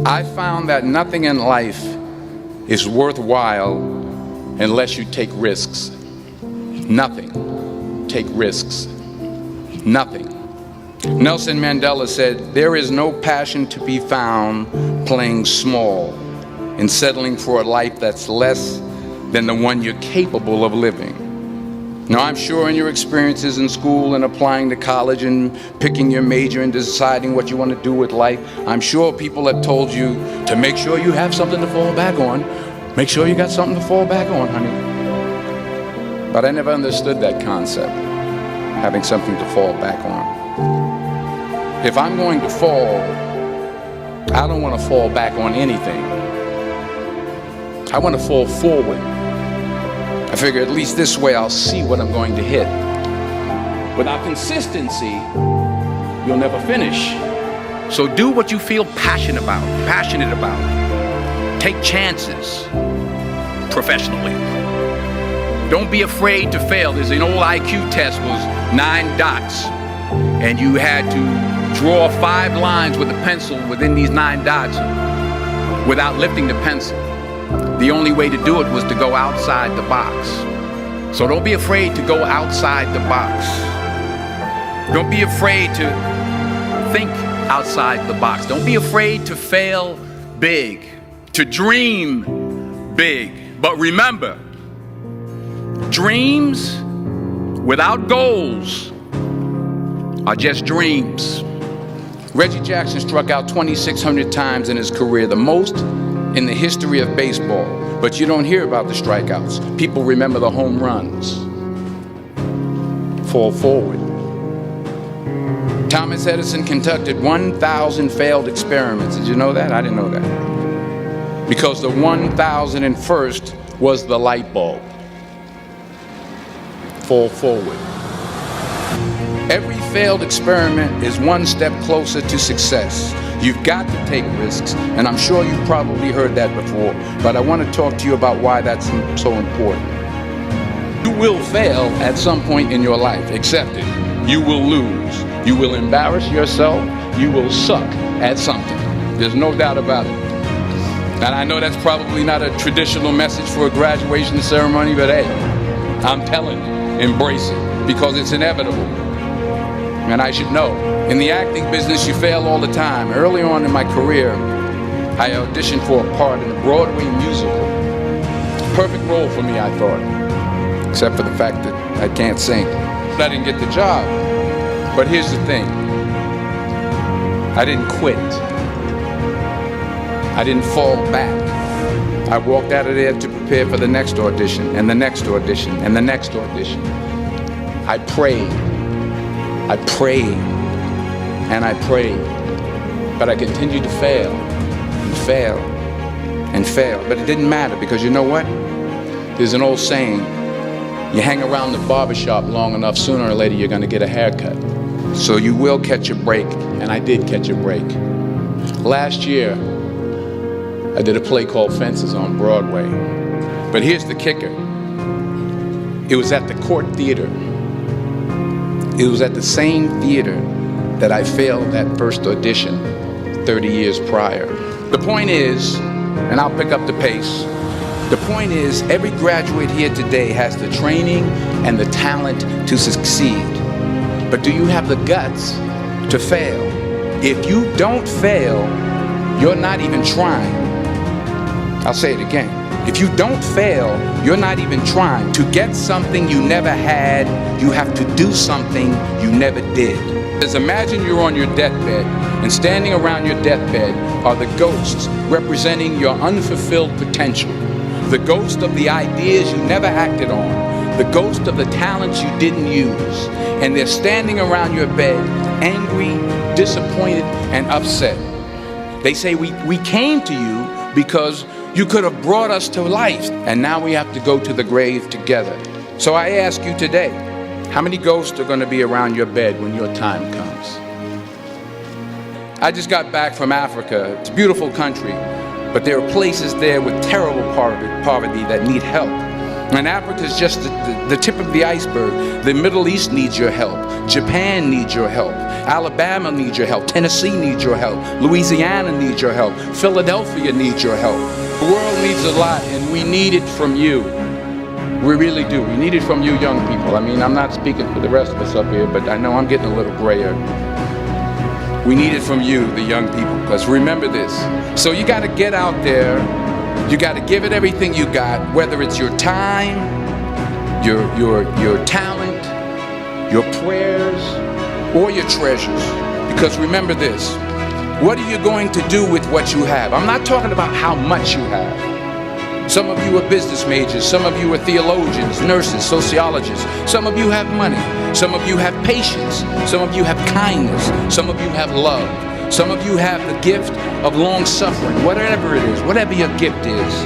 I found that nothing in life is worthwhile unless you take risks. Nothing. Take risks. Nothing. Nelson Mandela said, "There is no passion to be found playing small and settling for a life that's less than the one you're capable of living." Now, I'm sure in your experiences in school and applying to college and picking your major and deciding what you want to do with life, I'm sure people have told you to make sure you have something to fall back on. Make sure you got something to fall back on, honey. But I never understood that concept, having something to fall back on. If I'm going to fall, I don't want to fall back on anything. I want to fall forward. I figure at least this way I'll see what I'm going to hit. Without consistency, you'll never finish. So do what you feel passionate about. Take chances professionally. Don't be afraid to fail. There's an old IQ test, was 9 dots, and you had to draw 5 lines with a pencil within these 9 dots without lifting the pencil. The only way to do it was to go outside the box. So don't be afraid to go outside the box. Don't be afraid to think outside the box. Don't be afraid to fail big, to dream big. But remember, dreams without goals are just dreams. Reggie Jackson struck out 2,600 times in his career, the most in the history of baseball. But you don't hear about the strikeouts. People remember the home runs. Fall forward. Thomas Edison conducted 1,000 failed experiments. Did you know that? I didn't know that. Because the 1,001st was the light bulb. Fall forward. Every failed experiment is one step closer to success. You've got to take risks, and I'm sure you've probably heard that before, but I want to talk to you about why that's so important. You will fail at some point in your life. Accept it. You will lose. You will embarrass yourself. You will suck at something. There's no doubt about it. And I know that's probably not a traditional message for a graduation ceremony, but hey, I'm telling you, embrace it, because it's inevitable. And I should know. In the acting business, you fail all the time. Early on in my career, I auditioned for a part in a Broadway musical. Perfect role for me, I thought. Except for the fact that I can't sing. I didn't get the job. But here's the thing. I didn't quit. I didn't fall back. I walked out of there to prepare for the next audition, and the next audition, and the next audition. I prayed. I prayed, and I prayed, but I continued to fail, and fail, and fail. But it didn't matter, because you know what? There's an old saying, you hang around the barbershop long enough, sooner or later you're gonna get a haircut. So you will catch a break, and I did catch a break. Last year, I did a play called Fences on Broadway. But here's the kicker. It was at the Court Theater. It was at the same theater that I failed that first audition 30 years prior. The point is, and I'll pick up the pace, the point is every graduate here today has the training and the talent to succeed. But do you have the guts to fail? If you don't fail, you're not even trying. I'll say it again. If you don't fail, you're not even trying. To get something you never had, you have to do something you never did. Just imagine you're on your deathbed, and standing around your deathbed are the ghosts representing your unfulfilled potential. The ghost of the ideas you never acted on. The ghost of the talents you didn't use. And they're standing around your bed, angry, disappointed, and upset. They say, we came to you because you could have brought us to life, and now we have to go to the grave together. So I ask you today, how many ghosts are going to be around your bed when your time comes? I just got back from Africa. It's a beautiful country, but there are places there with terrible poverty that need help. And Africa is just the tip of the iceberg. The Middle East needs your help. Japan needs your help. Alabama needs your help. Tennessee needs your help. Louisiana needs your help. Philadelphia needs your help. The world needs a lot, and we need it from you. We really do. We need it from you young people. I mean, I'm not speaking for the rest of us up here, but I know I'm getting a little grayer. We need it from you, the young people, because remember this. So you got to get out there. You got to give it everything you got, whether it's your time, your talent, your prayers, or your treasures. Because remember this, what are you going to do with what you have? I'm not talking about how much you have. Some of you are business majors, some of you are theologians, nurses, sociologists. Some of you have money, some of you have patience, some of you have kindness, some of you have love. Some of you have the gift of long suffering, whatever it is, whatever your gift is.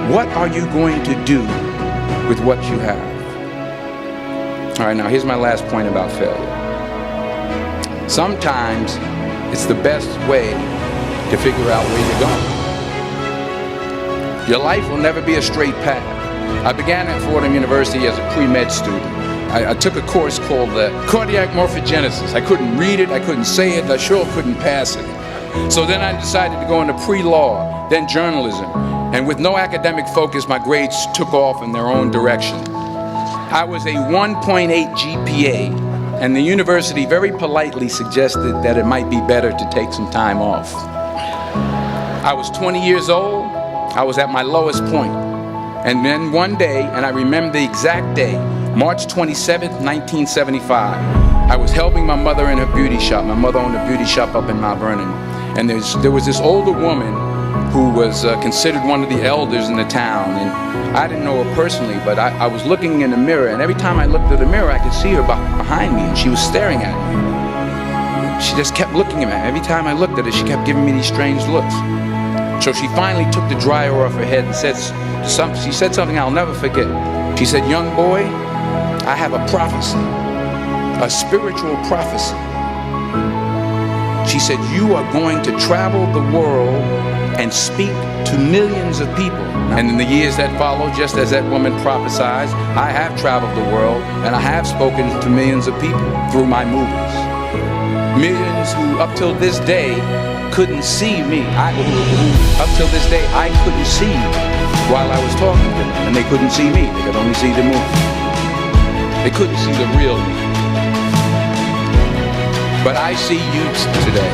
What are you going to do with what you have? All right, now here's my last point about failure. Sometimes it's the best way to figure out where you're going. Your life will never be a straight path. I began at Fordham University as a pre-med student. I took a course called cardiac morphogenesis. I couldn't read it, I couldn't say it, I sure couldn't pass it. So then I decided to go into pre-law, then journalism. And with no academic focus, my grades took off in their own direction. I was a 1.8 GPA, and the university very politely suggested that it might be better to take some time off. I was 20 years old, I was at my lowest point. And then one day, and I remember the exact day, March 27th, 1975, I was helping my mother in her beauty shop. My mother owned a beauty shop up in Mount Vernon. And there was this older woman who was considered one of the elders in the town. And I didn't know her personally, but I was looking in the mirror, and every time I looked at the mirror, I could see her behind me, and she was staring at me. She just kept looking at me. Every time I looked at her, she kept giving me these strange looks. So she finally took the dryer off her head and she said something I'll never forget. She said, "Young boy, I have a prophecy, a spiritual prophecy." She said, "You are going to travel the world and speak to millions of people." And in the years that followed, just as that woman prophesied, I have traveled the world and I have spoken to millions of people through my movies. Millions who up till this day couldn't see me. Up till this day, I couldn't see while I was talking to them, and they couldn't see me. They could only see the movie. They couldn't see the real me. But I see you today,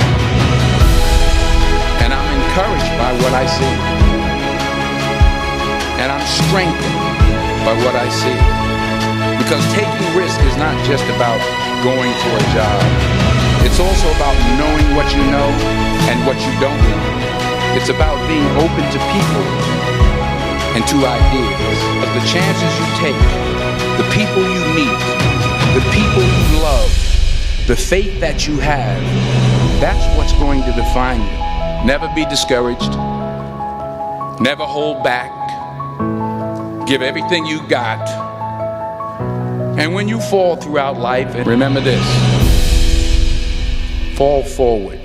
and I'm encouraged by what I see, and I'm strengthened by what I see. Because taking risk is not just about going for a job. It's also about knowing what you know and what you don't know. It's about being open to people and to ideas. But the chances you take, the people you meet, the people you love, the faith that you have, that's what's going to define you. Never be discouraged. Never hold back. Give everything you got. And when you fall throughout life, remember this: fall forward.